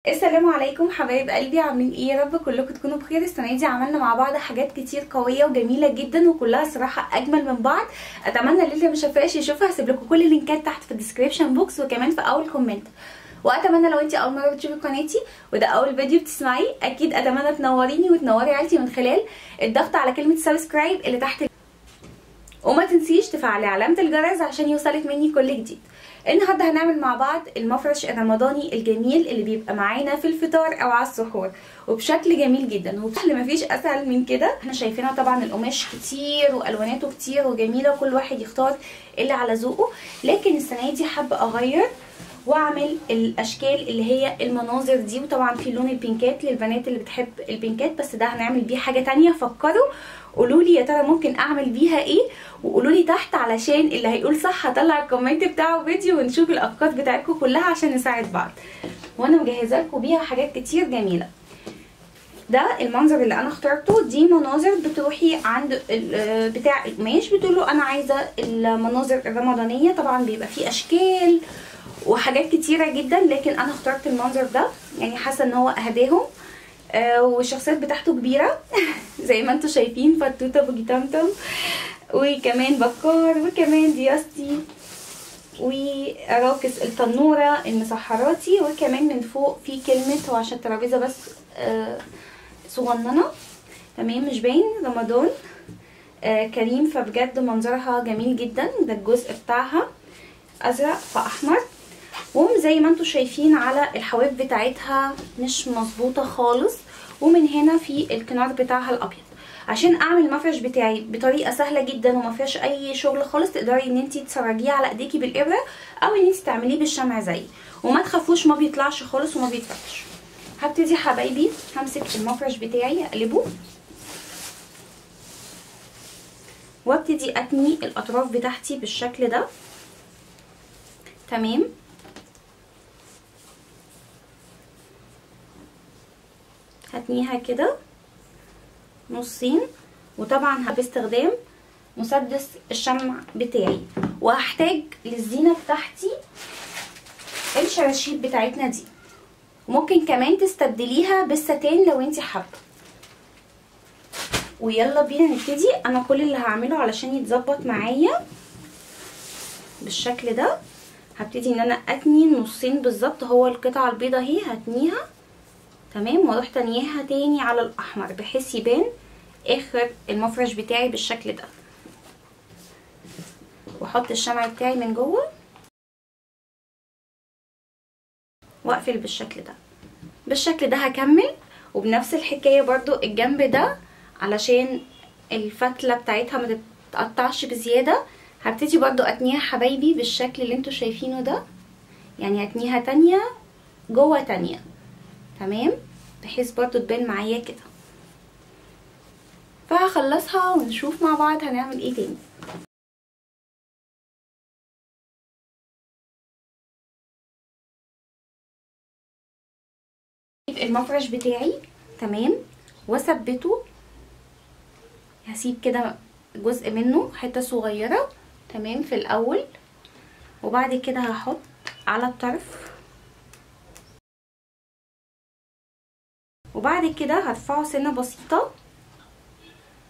السلام عليكم حبايب قلبي، عاملين ايه؟ يا رب كلكم تكونوا بخير. السنه دي عملنا مع بعض حاجات كتير قويه وجميله جدا، وكلها صراحه اجمل من بعض. اتمنى اللي ما شافهاش يشوفها. هسيب لكم كل اللينكات تحت في الديسكريبشن بوكس وكمان في اول كومنت. واتمنى لو انت اول مره بتشوفي قناتي وده اول فيديو بتسمعيه، اكيد اتمنى تنوريني وتنوري عيلتي من خلال الضغط على كلمه سبسكرايب اللي تحت، وما تنسيش تفعلي علامه الجرس عشان يوصلك مني كل جديد. النهارده هنعمل مع بعض المفرش الرمضاني الجميل اللي بيبقى معانا في الفطار او على السحور وبشكل جميل جدا، وبشكل مفيش اسهل من كده. احنا شايفينها طبعا القماش كتير والواناته كتير وجميله، وكل واحد يختار اللي على ذوقه، لكن السنه دي حابه اغير واعمل الاشكال اللي هي المناظر دي. وطبعا في لون البينكات للبنات اللي بتحب البينكات، بس ده هنعمل بيه حاجه تانية. فكروا قولوا لي يا ترى ممكن اعمل بيها ايه، وقولوا لي تحت علشان اللي هيقول صح هطلع الكومنت بتاعه فيديو ونشوف الافكار بتاعتكم كلها عشان نساعد بعض. وانا مجهزه لكم بيها حاجات كتير جميله. ده المنظر اللي انا اخترته. دي مناظر بتروحي عند بتاع القماش بتقول له انا عايزه المناظر الرمضانيه. طبعا بيبقى فيه اشكال وحاجات كتيره جدا، لكن انا اخترت المنظر ده، يعني حاسه ان هو اهداهم. والشخصيات بتاعته كبيره زي ما انتم شايفين، فتوته بوجي تمتم، وكمان بكار، وكمان دياستي، وراكس التنوره المسحراتي، وكمان من فوق في كلمه، هو عشان الترابيزه بس صغننه تمام مش باين، رمضان كريم. فبجد منظرها جميل جدا. ده الجزء بتاعها ازرق في احمر، وزي ما انتم شايفين على الحواف بتاعتها مش مظبوطه خالص، ومن هنا في الكنار بتاعها الابيض. عشان اعمل المفرش بتاعي بطريقه سهله جدا وما فيهاش اي شغل خالص، تقدري ان انت تسرجيه على ايديكي بالابره او ان انت تعمليه بالشمع زي، وما تخافوش ما بيطلعش خالص وما بيتفتش. هبتدي حبايبي همسك المفرش بتاعي اقلبه، وابتدي اتني الاطراف بتاعتي بالشكل ده تمام. هتنيها كده نصين، وطبعا باستخدام مسدس الشمع بتاعي. وهحتاج للزينه بتاعتي الشراشيب بتاعتنا دي، ممكن كمان تستبدليها بالستان لو انت حابه. ويلا بينا نبتدي. انا كل اللي هعمله علشان يتظبط معايا بالشكل ده، هبتدي ان انا اتني نصين بالظبط. هو القطعه البيضه اهي هتنيها تمام، واروح تانيها تاني على الاحمر بحيث يبان اخر المفرش بتاعي بالشكل ده. واحط الشمع بتاعي من جوه واقفل بالشكل ده. بالشكل ده هكمل، وبنفس الحكايه برضو الجنب ده علشان الفتله بتاعتها ما تتقطعش بزياده. هبتدي برضو اتنيها حبايبي بالشكل اللي انتوا شايفينه ده، يعني هتنيها تانية جوه تانية تمام، بحيث برضو تبان معايا كده. فهخلصها ونشوف مع بعض هنعمل ايه تاني. المفرش بتاعي تمام واثبته، هسيب كده جزء منه حته صغيره تمام في الاول، وبعد كده هحط على الطرف، وبعد كده هرفعه سنه بسيطه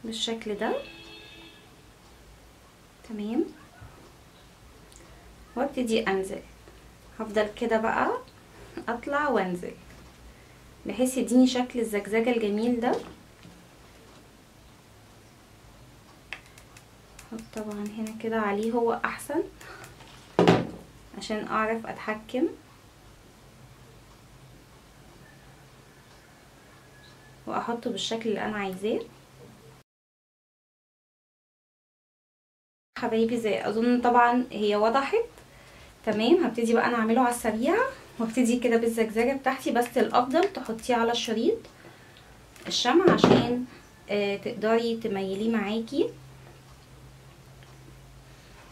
بالشكل ده تمام، وابتدي انزل. هفضل كده بقى اطلع وانزل بحيث يديني شكل الزجزجه الجميل ده. طبعا هنا كده عليه هو احسن عشان اعرف اتحكم. واحطه بالشكل اللي انا عايزاه حبايبي. زي اظن طبعا هي وضحت تمام. هبتدي بقى انا اعمله على السريع، وابتدي كده بالزجزاجه بتاعتي، بس الافضل تحطيه على الشريط الشمع عشان تقدري تميليه معاكي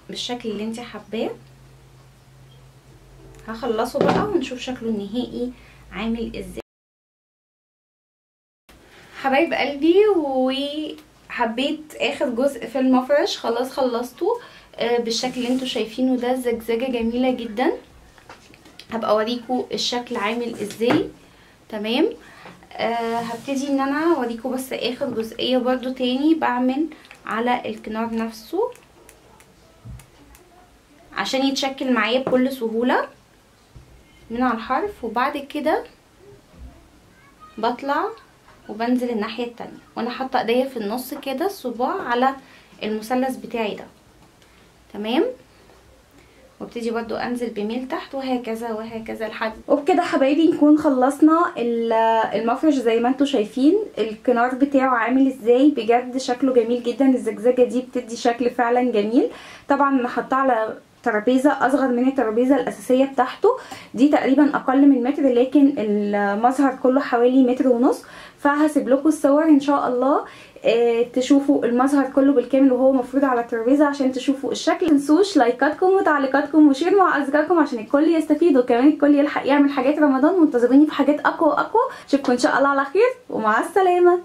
بالشكل اللي انت حباه. هخلصه بقى ونشوف شكله النهائي عامل ازاي حبايب قلبي. وحبيت اخر جزء في المفرش خلاص خلصته بالشكل اللي انتوا شايفينه ده. الزجزاجه جميله جدا، هبقى اوريكم الشكل عامل ازاي. تمام. هبتدي ان انا اوريكم بس اخر جزئيه برضو تاني بعمل على الكنار نفسه عشان يتشكل معايا بكل سهوله من على الحرف. وبعد كده بطلع وبنزل الناحيه التانية وانا حاطه ايديا في النص كده الصباع على المثلث بتاعي ده. تمام. وابتدي برضو انزل بميل تحت وهكذا وهكذا لحد. وبكده حبايبي نكون خلصنا المفرش. زي ما انتم شايفين الكنار بتاعه عامل ازاي، بجد شكله جميل جدا. الزجزاجه دي بتدي شكل فعلا جميل. طبعا انا حاطاه على ترابيزه اصغر من الترابيزه الاساسيه بتاعته، دي تقريبا اقل من متر، لكن المظهر كله حوالي متر ونص. فهسيب لكم الصور ان شاء الله تشوفوا المظهر كله بالكامل وهو مفروض على الترابيزه عشان تشوفوا الشكل. متنسوش لايكاتكم وتعليقاتكم وشير مع اصدقائكم عشان الكل يستفيد وكمان الكل يلحق يعمل حاجات رمضان. منتظروني في حاجات اقوى واقوى. اشوفكم ان شاء الله على خير ومع السلامه.